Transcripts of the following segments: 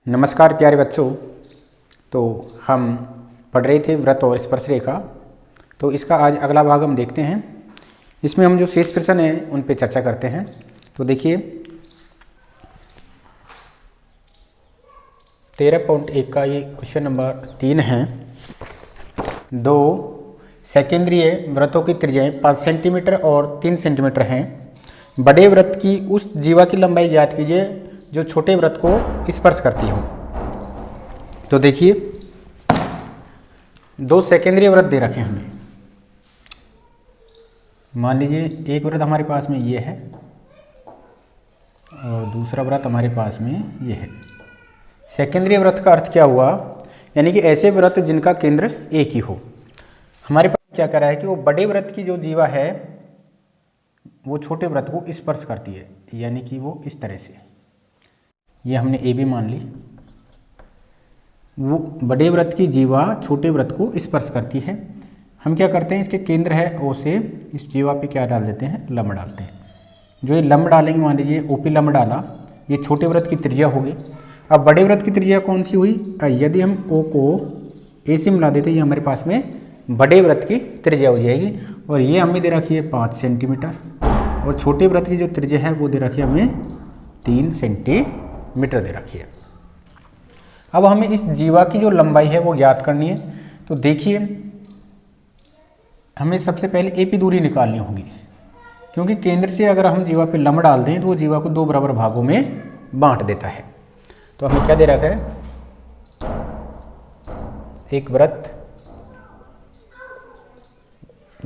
नमस्कार प्यारे बच्चों। तो हम पढ़ रहे थे व्रत और स्पर्श रेखा। तो इसका आज अगला भाग हम देखते हैं। इसमें हम जो शेष प्रश्न हैं उन पे चर्चा करते हैं। तो देखिए 13.1 का ये क्वेश्चन नंबर 3 है। दो सेकेंद्रीय वृत्तों की त्रिज्याएं 5 सेंटीमीटर और 3 सेंटीमीटर हैं। बड़े वृत्त की उस जीवा की लंबाई ज्ञात कीजिए जो छोटे वृत्त को स्पर्श करती हो। तो देखिए दो सेकेंद्रीय वृत्त दे रखे हैं हमें। मान लीजिए एक वृत्त हमारे पास में ये है और दूसरा वृत्त हमारे पास में ये है। सेकेंद्रीय वृत्त का अर्थ क्या हुआ, यानी कि ऐसे वृत्त जिनका केंद्र एक ही हो। हमारे पास क्या कर रहा है कि वो बड़े वृत्त की जो जीवा है वो छोटे वृत्त को स्पर्श करती है, यानी कि वो इस तरह से, ये हमने ए बी मान ली। वो बड़े वृत्त की जीवा छोटे वृत्त को स्पर्श करती है। हम क्या करते हैं, इसके केंद्र है ओ से इस जीवा पे क्या डाल देते हैं, लंब डालते हैं। जो ये लंब डालेंगे, मान लीजिए ओ पे लंब डाला, ये छोटे वृत्त की त्रिज्या होगी। अब बड़े वृत्त की त्रिज्या कौन सी हुई, यदि हम ओ को ए से मिला देते, ये हमारे पास में बड़े वृत्त की त्रिज्या हो जाएगी। और ये हमें दे रखी है 5 सेंटीमीटर और छोटे वृत्त की जो त्रिज्या है वो दे रखी है हमें 3 सेंटीमीटर दे रखी है। अब हमें इस जीवा की जो लंबाई है वो ज्ञात करनी है। तो देखिए हमें सबसे पहले ए पी दूरी निकालनी होगी, क्योंकि केंद्र से अगर हम जीवा पे लंब डाल दें तो वो जीवा को 2 बराबर भागों में बांट देता है। तो हमें क्या दे रखा है, एक वृत्त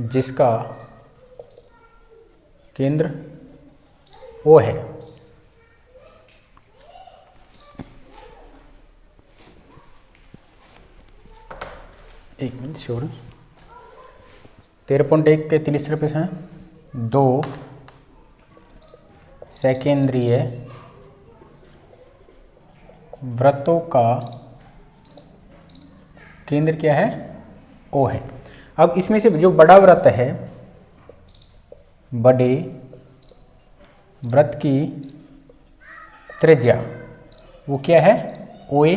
जिसका केंद्र ओ है, एक मिनट श्योर, 13.1 के तीसरे प्रश्न हैं। दो सेकेंद्रीय वृत्तों का केंद्र क्या है, ओ है। अब इसमें से जो बड़ा वृत्त है, बड़े वृत्त की त्रिज्या वो क्या है, ओ ए,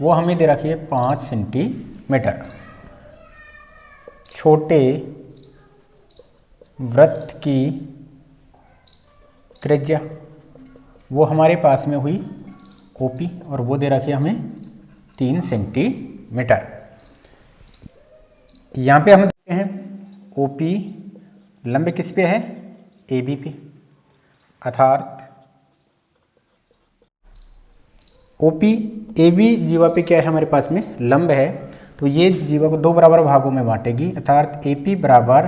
वो हमें दे रखी है 5 सेंटीमीटर। छोटे वृत्त की त्रिज्या वो हमारे पास में हुई ओपी और वो दे रखी है हमें 3 सेंटीमीटर। यहाँ पे हम देखते हैं ओपी लंब किस पे है, ए बी पे, अर्थात ओपी ए बी जीवा पे क्या है, हमारे पास में लंब है। तो ये जीवा को 2 बराबर भागों में बांटेगी, अर्थात ए पी बराबर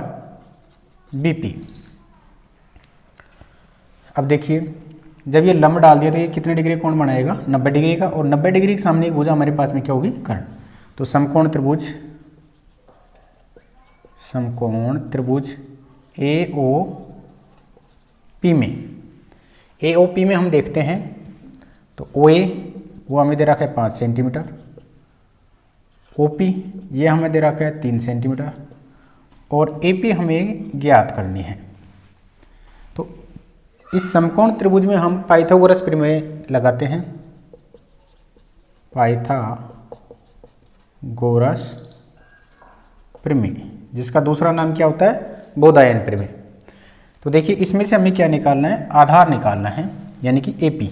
बी पी। अब देखिए जब ये लंब डाल दिया तो ये कितने डिग्री कोण बनाएगा, 90 डिग्री का। और 90 डिग्री के सामने एक भुजा हमारे पास में क्या होगी, कर्ण। तो समकोण त्रिभुज ए ओ पी में हम देखते हैं तो ओ ए वो हमें दे रखा है 5 सेंटीमीटर, ओपी ये हमें दे रखा है 3 सेंटीमीटर और एपी हमें ज्ञात करनी है। तो इस समकोण त्रिभुज में हम पाइथागोरस प्रमेय लगाते हैं, पाइथागोरस प्रमेय, जिसका दूसरा नाम क्या होता है, बोधायन प्रमेय। तो देखिए इसमें से हमें क्या निकालना है, आधार निकालना है, यानी कि एपी।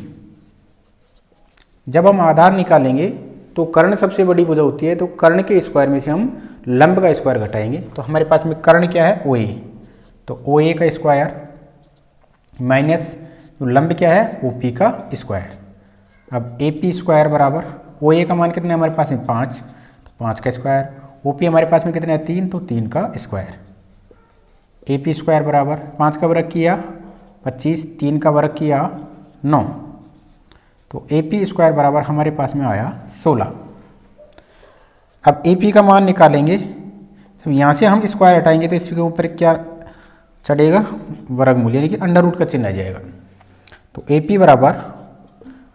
जब हम आधार निकालेंगे तो कर्ण सबसे बड़ी भुजा होती है, तो कर्ण के स्क्वायर में से हम लंब का स्क्वायर घटाएंगे। तो हमारे पास में कर्ण क्या है, ओ ए, तो ओ ए का स्क्वायर माइनस लंब क्या है, ओ पी का स्क्वायर। अब ए पी स्क्वायर बराबर ओ ए का मान कितना है हमारे पास में 5, तो 5 का स्क्वायर। ओ पी हमारे पास में कितना है 3, तो 3 का स्क्वायर। ए पी स्क्वायर बराबर 5 का वर्ग किया 25, 3 का वर्ग किया 9, तो ए पी स्क्वायर बराबर हमारे पास में आया 16। अब ए पी का मान निकालेंगे, तो यहाँ से हम स्क्वायर हटाएंगे तो इसके ऊपर क्या चढ़ेगा, वर्गमूल, यानी कि अंडर रूट का चिन्ह आ जाएगा। तो ए पी बराबर,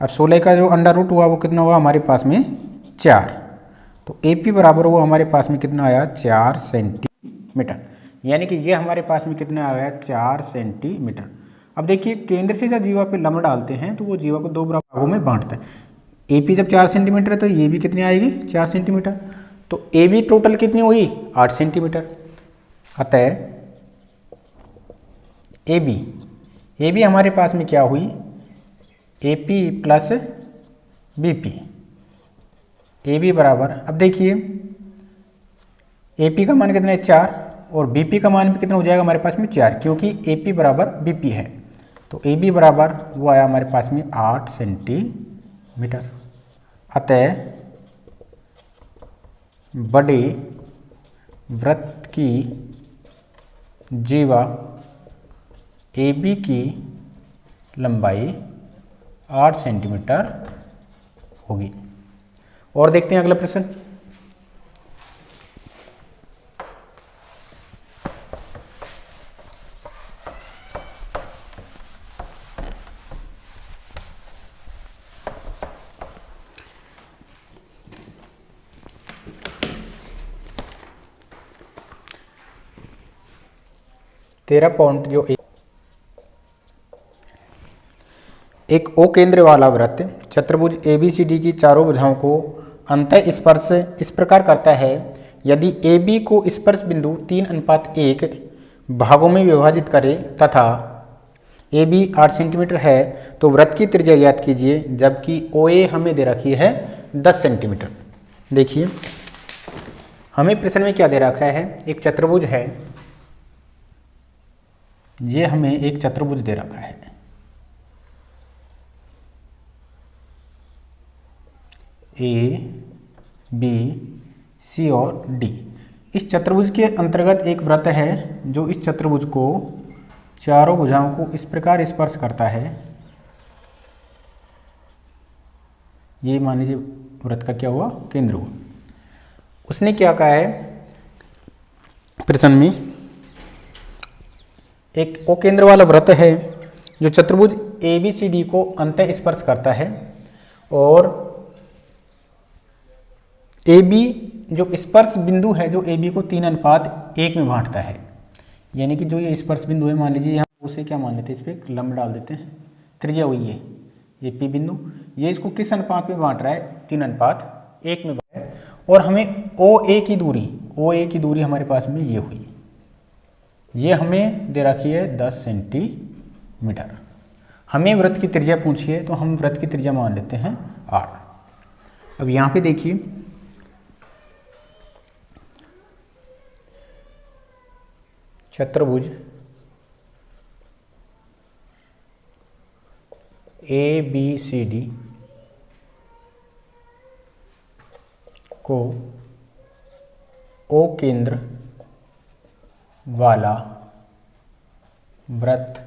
अब 16 का जो अंडर रूट हुआ वो कितना हुआ हमारे पास में 4, तो ए पी बराबर वो हमारे पास में कितना आया 4 सेंटीमीटर, यानी कि ये हमारे पास में कितना आया 4 सेंटीमीटर। अब देखिए केंद्र से जब जीवा पे लंब डालते हैं तो वो जीवा को 2 बराबर भागों में बांटता है। AP जब 4 सेंटीमीटर है तो ये भी कितनी आएगी 4 सेंटीमीटर। तो AB टोटल कितनी हुई 8 सेंटीमीटर। अतः AB हमारे पास में क्या हुई AP प्लस BP। AB बराबर, अब देखिए AP का मान कितना है 4 और BP का मान भी कितना हो जाएगा हमारे पास में 4, क्योंकि AP बराबर BP है। तो AB बराबर वो आया हमारे पास में 8 सेंटीमीटर। अतः बड़े वृत्त की जीवा AB की लंबाई 8 सेंटीमीटर होगी। और देखते हैं अगला प्रश्न। तेरा पॉइंट जो एक ओ केंद्र वाला वृत्त चतुर्भुज ABCD की चारों भुजाओं को अंतः स्पर्श इस प्रकार करता है। यदि AB को स्पर्श बिंदु 3:1 भागों में विभाजित करे तथा AB 8 सेंटीमीटर है तो वृत्त की त्रिज्या ज्ञात कीजिए, जबकि OA हमें दे रखी है 10 सेंटीमीटर। देखिए हमें प्रश्न में क्या दे रखा है, एक चतुर्भुज है, ये हमें एक चतुर्भुज दे रखा है। A, B, C और D। इस चतुर्भुज के अंतर्गत एक वृत्त है जो इस चतुर्भुज को चारों भुजाओं को इस प्रकार स्पर्श करता है। ये मान लीजिए वृत्त का क्या हुआ केंद्र हुआ। उसने क्या कहा है प्रश्न में, एक ओ केंद्र वाला वृत्त है जो चतुर्भुज ABCD को अंतः स्पर्श करता है और AB जो स्पर्श बिंदु है जो AB को 3:1 में बांटता है। यानी कि जो ये स्पर्श बिंदु है, मान लीजिए यहाँ उसे क्या मान लेते हैं, इस पर एक लंब डाल देते हैं, त्रिज्या हुई है ये P बिंदु, ये इसको किस अनुपात में बांट रहा है 3:1 में बांट रहा है। और हमें OA की दूरी हमारे पास में ये हुई, ये हमें दे रखी है 10 सेंटीमीटर। हमें वृत्त की त्रिज्या पूछी है तो हम वृत्त की त्रिज्या मान लेते हैं 8। अब यहाँ पे देखिए चतुर्भुज ABCD को O केंद्र वाला वृत्त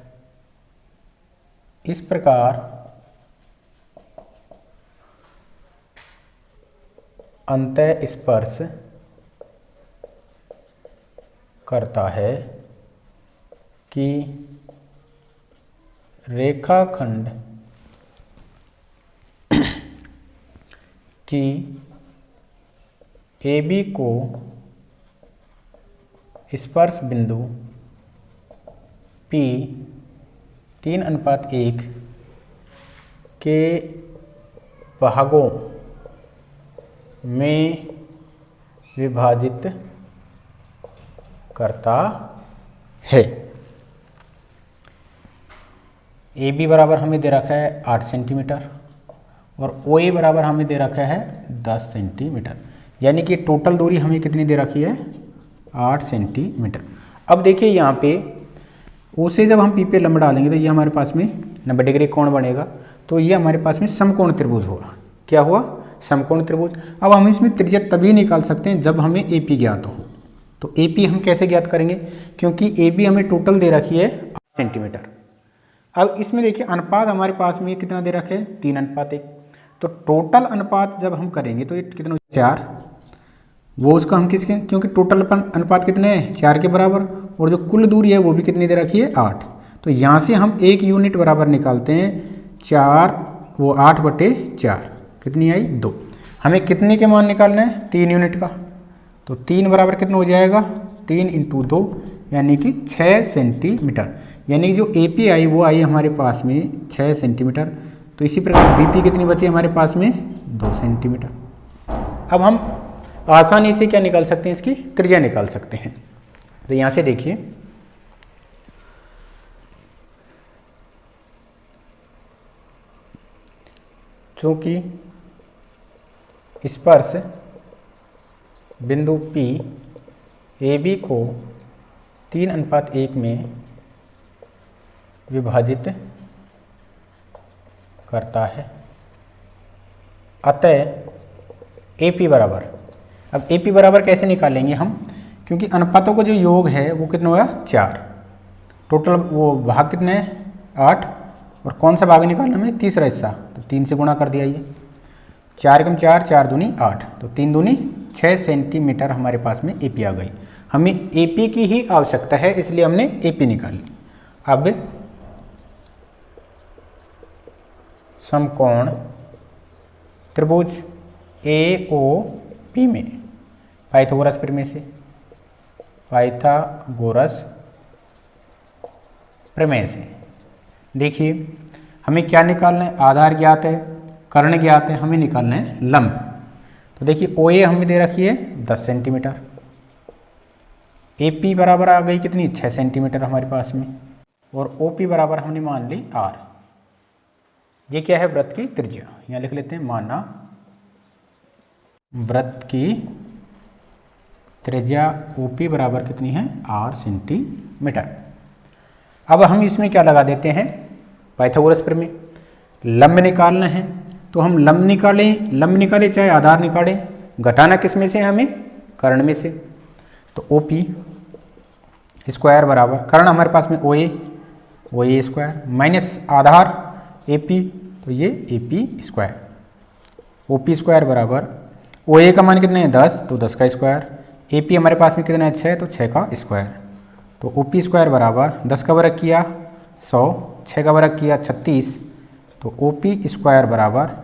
इस प्रकार अंतः स्पर्श करता है कि रेखाखंड की AB को स्पर्श बिंदु P 3:1 के भागों में विभाजित करता है। AB बराबर हमें दे रखा है 8 सेंटीमीटर और OA बराबर हमें दे रखा है 10 सेंटीमीटर। यानी कि टोटल दूरी हमें कितनी दे रखी है 8 सेंटीमीटर। अब देखिए यहाँ पे उसे जब हम P पे लंब डालेंगे तो ये हमारे पास में 90 डिग्री कोण बनेगा, तो ये हमारे पास में समकोण त्रिभुज होगा। क्या हुआ समकोण त्रिभुज। अब हम इसमें त्रिज्या तभी निकाल सकते हैं जब हमें AP ज्ञात हो। तो AP हम कैसे ज्ञात करेंगे, क्योंकि AB हमें टोटल दे रखी है 8 सेंटीमीटर। अब इसमें देखिए अनुपात हमारे पास में कितना दे रखे है 3:1। तो टोटल अनुपात जब हम करेंगे तो ये कितना 4, वो उसका हम किसके, क्योंकि टोटल अनुपात कितने हैं 4 के बराबर, और जो कुल दूरी है वो भी कितनी दे रखी है 8। तो यहाँ से हम 1 यूनिट बराबर निकालते हैं 4, वो 8/4 कितनी आई 2। हमें कितने के मान निकालना है 3 यूनिट का, तो 3 बराबर कितना हो जाएगा 3 × 2 यानी कि 6 सेंटीमीटर। यानी कि जो AP आई वो आई हमारे पास में 6 सेंटीमीटर। तो इसी प्रकार BP कितनी बची हमारे पास में 2 सेंटीमीटर। अब हम आसानी से क्या निकाल सकते हैं, इसकी त्रिज्या निकाल सकते हैं। तो यहाँ से देखिए, चूंकि स्पर्श बिंदु P AB को 3:1 में विभाजित करता है, अतः AP बराबर, अब AP बराबर कैसे निकालेंगे हम, क्योंकि अनुपातों का जो योग है वो कितना होगा 4, टोटल वो भाग कितने हैं 8, और कौन सा भाग निकालना हमें, तीसरा हिस्सा, तो 3 से गुणा कर दिया। ये 4 कम 4, 4 दूनी 8, तो 3 दूनी 6 सेंटीमीटर हमारे पास में AP आ गई। हमें AP की ही आवश्यकता है, इसलिए हमने AP निकाली। अब समकोण त्रिभुज AOP में पाइथागोरस प्रमेय से, पाइथागोरस प्रमेय से देखिए हमें क्या निकालना है, आधार ज्ञात है, कर्ण ज्ञात है, हमें निकालना है लंब। तो देखिए OA हमें दे रखी है 10 सेंटीमीटर, AP बराबर आ गई कितनी 6 सेंटीमीटर हमारे पास में, और OP बराबर हमने मान ली R। ये क्या है, वृत्त की त्रिज्या, यहाँ लिख लेते हैं, माना वृत्त की त्रिज्या OP बराबर कितनी है, R सेंटीमीटर। अब हम इसमें क्या लगा देते हैं, पाइथागोरस प्रमेय, लंब निकालना है, तो हम लंब निकालें चाहे आधार निकालें, घटाना किस में से, हमें कर्ण में से। तो OP स्क्वायर बराबर, कर्ण हमारे पास में OA स्क्वायर माइनस आधार AP, तो ये AP स्क्वायर, OP स्क्वायर बराबर OA का मान कितने है 10, तो 10 का स्क्वायर, AP हमारे पास में कितना है 6, तो 6 का स्क्वायर। तो OP स्क्वायर बराबर 10 का वर्ग किया 100, 6 का वर्ग किया 36, तो OP स्क्वायर बराबर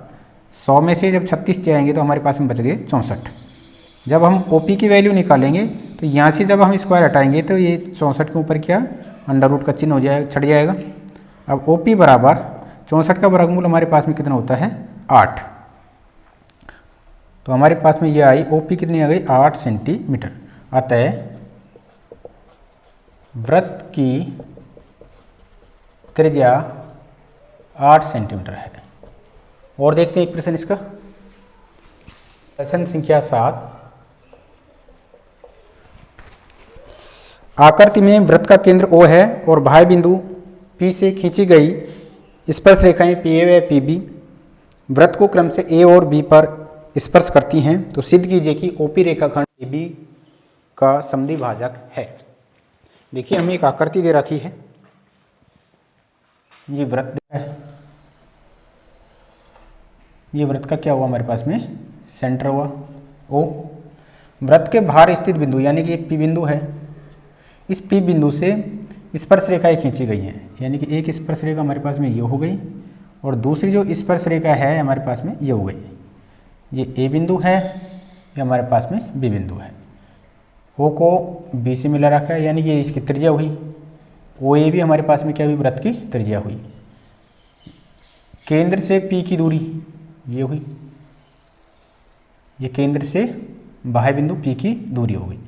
100 में से जब 36 जाएंगे तो हमारे पास में बच गए 64। जब हम OP की वैल्यू निकालेंगे तो यहाँ से जब हम स्क्वायर हटाएंगे तो ये 64 के ऊपर क्या अंडर रूट का चिन्ह हो जाएगा, छट जाएगा। अब OP बराबर 64 का वर्गमूल हमारे पास में कितना होता है 8, तो हमारे पास में ये आई OP कितनी आ गई 8 सेंटीमीटर। अतः वृत्त की त्रिज्या 8 सेंटीमीटर है। और देखते हैं एक प्रश्न इसका, प्रश्न संख्या 7। आकृति में वृत्त का केंद्र O है और बाह्य बिंदु P से खींची गई स्पर्श रेखाएं PA व PB वृत्त को क्रम से A और B पर स्पर्श करती हैं, तो सिद्ध कीजिए कि OP रेखाखंड AB का समद्विभाजक है। देखिए हमें एक आकृति दे रखी है, ये वृत्त है, ये वृत्त का क्या हुआ हमारे पास में सेंटर हुआ O। वृत्त के बाहर स्थित बिंदु यानी कि P बिंदु है, इस P बिंदु से स्पर्श रेखाएं खींची गई हैं, यानी कि एक स्पर्श रेखा हमारे पास में ये हो गई और दूसरी जो स्पर्श रेखा है हमारे पास में ये हो गई। ये A बिंदु है, ये हमारे पास में B बिंदु है, O को B से मिला रखा है, यानी कि इसकी त्रिज्या हुई। OA भी हमारे पास में क्या हुई, वृत्त की त्रिज्या हुई। केंद्र से P की दूरी ये हुई, ये केंद्र से बाह्य बिंदु P की दूरी हो गई।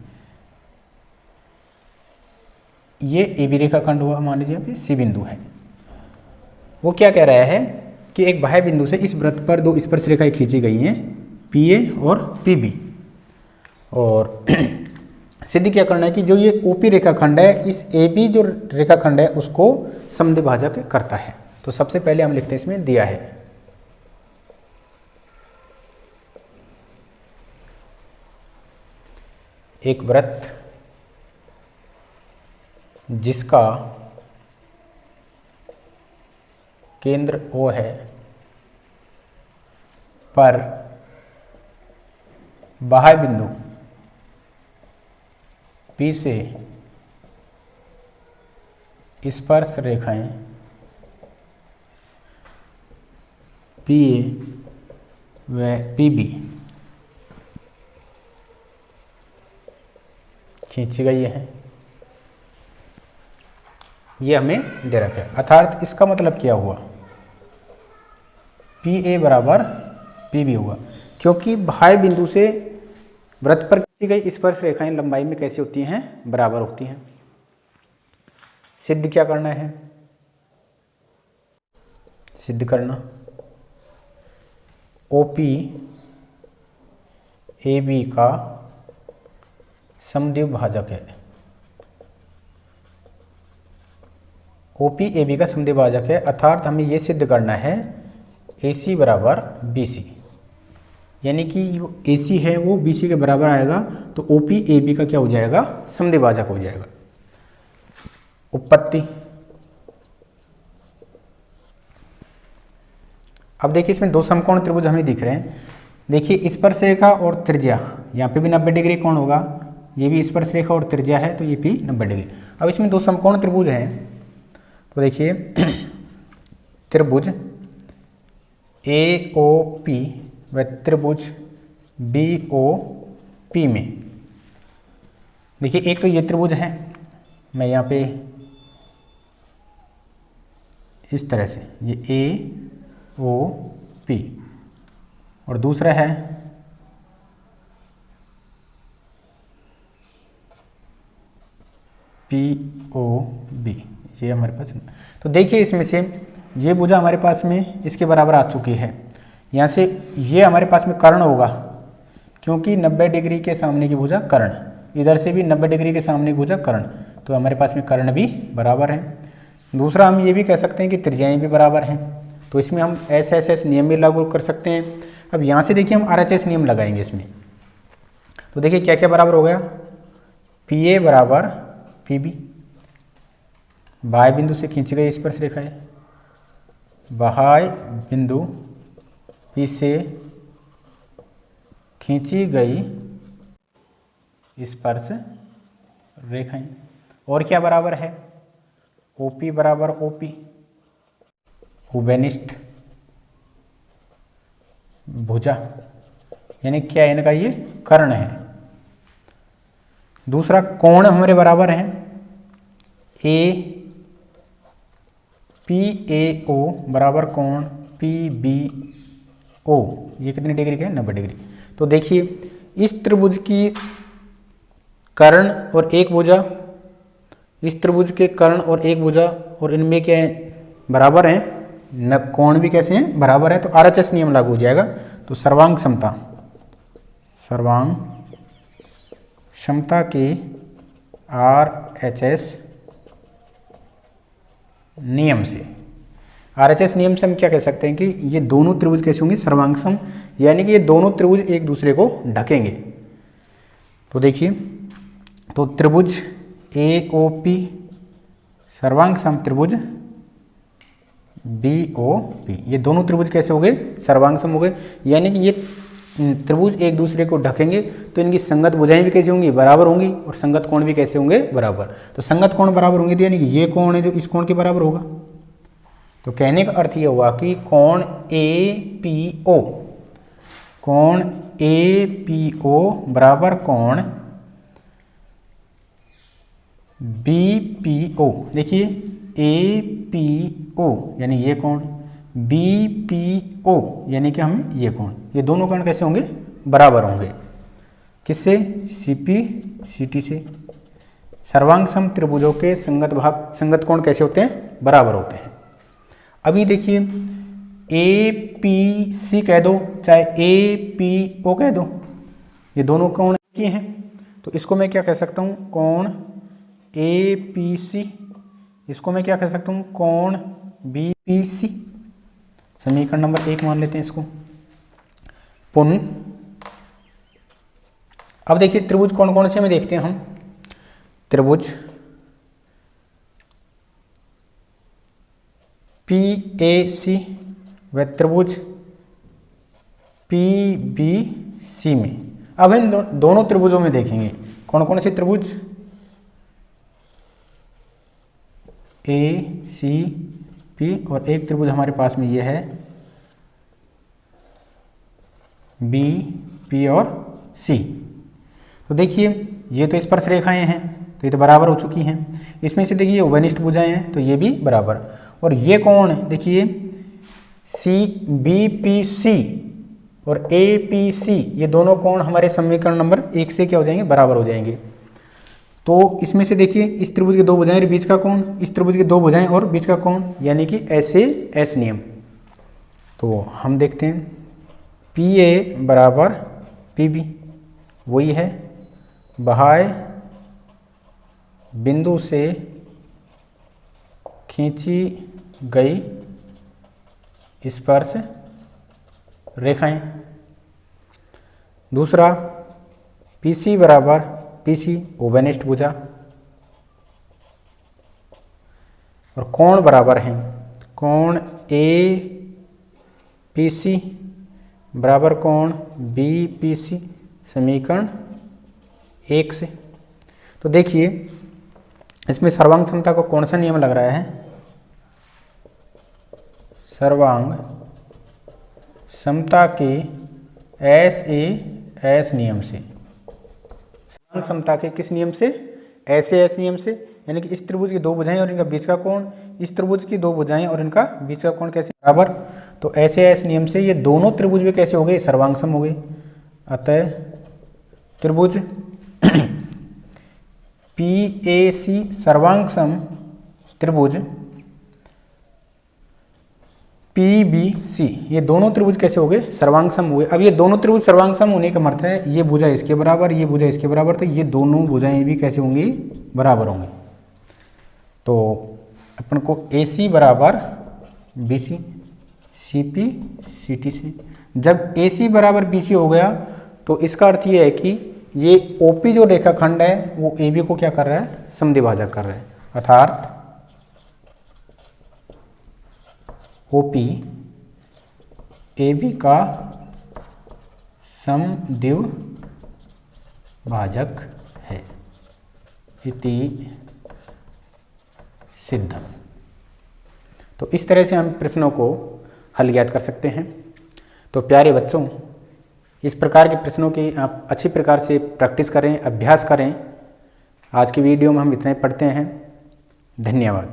ये AB रेखाखंड हुआ, मान लीजिए यहाँ पे C बिंदु है। वो क्या कह रहा है कि एक बाह्य बिंदु से इस वृत्त पर 2 स्पर्श रेखाएं खींची गई हैं, PA और PB, और सिद्ध क्या करना है कि जो ये OP रेखाखंड है इस AB जो रेखाखंड है उसको समद्विभाजक करता है। तो सबसे पहले हम लिखते हैं, इसमें दिया है एक वृत्त जिसका केंद्र O है पर बाह्य बिंदु P से स्पर्श रेखाएं PA व PB खींची गई है, ये हमें दे रखा है। अर्थात इसका मतलब क्या हुआ, PA बराबर पी भी होगा, क्योंकि बाह्य बिंदु से वृत्त पर खींची गई स्पर्श रेखाएं लंबाई में कैसी होती हैं, बराबर होती हैं। सिद्ध क्या करना है, सिद्ध करना OP AB का समद्विभाजक है। OP AB का समद्विभाजक है, अर्थात हमें यह सिद्ध करना है AC बराबर BC, यानी कि जो AC है वो BC के बराबर आएगा, तो OP AB का क्या हो जाएगा, समद्विभाजक हो जाएगा। उत्पत्ति, अब देखिए इसमें दो समकोण त्रिभुज हमें दिख रहे हैं। देखिए स्पर्श रेखा और त्रिज्या, यहाँ पे भी 90 डिग्री कोण होगा, ये भी स्पर्श रेखा और त्रिज्या है तो ये भी 90 डिग्री। अब इसमें दो समकोण त्रिभुज हैं, तो देखिए त्रिभुज AOP व त्रिभुज BOP में, देखिए एक तो ये त्रिभुज है, मैं यहाँ पे इस तरह से ये AOP, और दूसरा है POB, ये हमारे पास। तो देखिए इसमें से ये भुजा हमारे पास में इसके बराबर आ चुकी है, यहाँ से ये हमारे पास में कर्ण होगा, क्योंकि 90 डिग्री के सामने की भुजा कर्ण, इधर से भी 90 डिग्री के सामने की भुजा कर्ण, तो हमारे पास में कर्ण भी बराबर है। दूसरा हम ये भी कह सकते हैं कि त्रिज्याएं भी बराबर हैं, तो इसमें हम SSS नियम भी लागू कर सकते हैं। अब यहाँ से देखिए हम RHS नियम लगाएंगे इसमें, तो देखिए क्या क्या बराबर हो गया, PA बराबर PB, बाह्य बिंदु से खींची गई स्पर्श रेखा है, बाह्य बिंदु P से खींची गई स्पर्श रेखाएं, और क्या बराबर है, OP बराबर OP, उभयनिष्ठ भुजा, यानी क्या है इनका, ये कर्ण है। दूसरा कोण हमारे बराबर है, PAO बराबर कोण PBO, ये कितनी डिग्री का है, 90 डिग्री। तो देखिए इस त्रिभुज की कर्ण और एक भुजा, इस त्रिभुज के कर्ण और एक भुजा, और इनमें क्या है, बराबर हैं, न कोण भी कैसे हैं, बराबर है, तो RHS नियम लागू हो जाएगा। तो सर्वांग समता, सर्वांग क्षमता के RHS नियम से, RHS नियम से हम क्या कह सकते हैं कि ये दोनों त्रिभुज कैसे होंगे, सर्वांग सम, यानी कि ये दोनों त्रिभुज एक दूसरे को ढकेंगे। तो देखिए, तो त्रिभुज AOP सर्वांग सम त्रिभुज BOP, ये दोनों त्रिभुज कैसे हो गए, सर्वांग सम हो गए, यानी कि ये त्रिभुज एक दूसरे को ढकेंगे, तो इनकी संगत भुजाएं भी कैसे होंगी, बराबर होंगी, और संगत कोण भी कैसे होंगे, बराबर। तो संगत कोण बराबर होंगे, तो यानी कि ये कोण है जो इस कोण के बराबर होगा। तो कहने का अर्थ ये हुआ कि कोण APO, कोण APO बराबर कोण BPO, देखिए APO यानी ये कोण, BPO यानी कि हम ये कोण, ये दोनों कोण कैसे होंगे, बराबर होंगे। किससे, CP CT से। सर्वांग सम त्रिभुजों के संगत कोण कैसे होते हैं, बराबर होते हैं। अभी देखिए APC कह दो चाहे APO कह दो, ये दोनों कोण के हैं, तो इसको मैं क्या कह सकता हूँ, कोण APC, इसको मैं क्या कह सकता हूँ, कोण BPC। समीकरण नंबर 1 मान लेते हैं इसको। पुनः अब देखिए त्रिभुज कौन कौन से हमें देखते हैं हम, त्रिभुज PAC व त्रिभुज PBC में। अब इन दोनों त्रिभुजों में देखेंगे कौन कौन से त्रिभुज, ACP, और एक त्रिभुज हमारे पास में ये है BP और C। तो देखिए ये तो स्पर्श रेखाएं हैं, तो ये तो बराबर हो चुकी हैं। इसमें से देखिए उभयनिष्ठ भुजाएं हैं, तो ये भी बराबर। और ये कौन देखिए BPC और ए पी सी ये दोनों कोण हमारे समीकरण नंबर 1 से क्या हो जाएंगे, बराबर हो जाएंगे। तो इसमें से देखिए इस त्रिभुज की दो भुजाएं और बीच का कोण, इस त्रिभुज की दो भुजाएं और बीच का कोण, यानी कि ऐसे एस नियम। तो हम देखते हैं पी ए बराबर पी बी, वही है बाह्य बिंदु से खींची गई स्पर्श रेखाएं। दूसरा पी सी बराबर पी सी उभयनिष्ठ भुजा, और कोण बराबर हैं कोण ए पी सी बराबर कोण बी पी सी, समीकरण 1 से। तो देखिए इसमें सर्वांग समता को कौन सा नियम लग रहा है, सर्वांग समता के एस ए एस नियम से, सर्वांग समता के किस नियम से, ऐसे एस नियम से, यानी कि इस त्रिभुज की दो भुजाएं और इनका बीच का कोण, इस त्रिभुज की दो भुजाएं और इनका बीच का कोण कैसे बराबर, तो ऐसे एस नियम से ये दोनों त्रिभुज भी कैसे हो गए, सर्वांग सम हो गए। अतः त्रिभुज पी ए सी सर्वांग सम त्रिभुज पी बी सी, ये दोनों त्रिभुज कैसे हो गए, सर्वांग सम हुए। अब ये दोनों त्रिभुज सर्वांग सम होने का मतलब है ये भुजा इसके बराबर, ये भुजा इसके बराबर, तो ये दोनों भुजाएं भी कैसे होंगी, बराबर होंगी। तो अपन को ए सी बराबर B C, C P C T C. जब ए सी बराबर बी सी हो गया तो इसका अर्थ ये है कि ये ओ पी जो रेखाखंड है वो ए बी को क्या कर रहा है, समद्विभाजक कर रहा है, अर्थात OP AB का समद्विभाजक है, इति सिद्धम। तो इस तरह से हम प्रश्नों को हल ज्ञात कर सकते हैं। तो प्यारे बच्चों, इस प्रकार के प्रश्नों की आप अच्छी प्रकार से प्रैक्टिस करें, अभ्यास करें। आज की वीडियो में हम इतना ही पढ़ते हैं। धन्यवाद।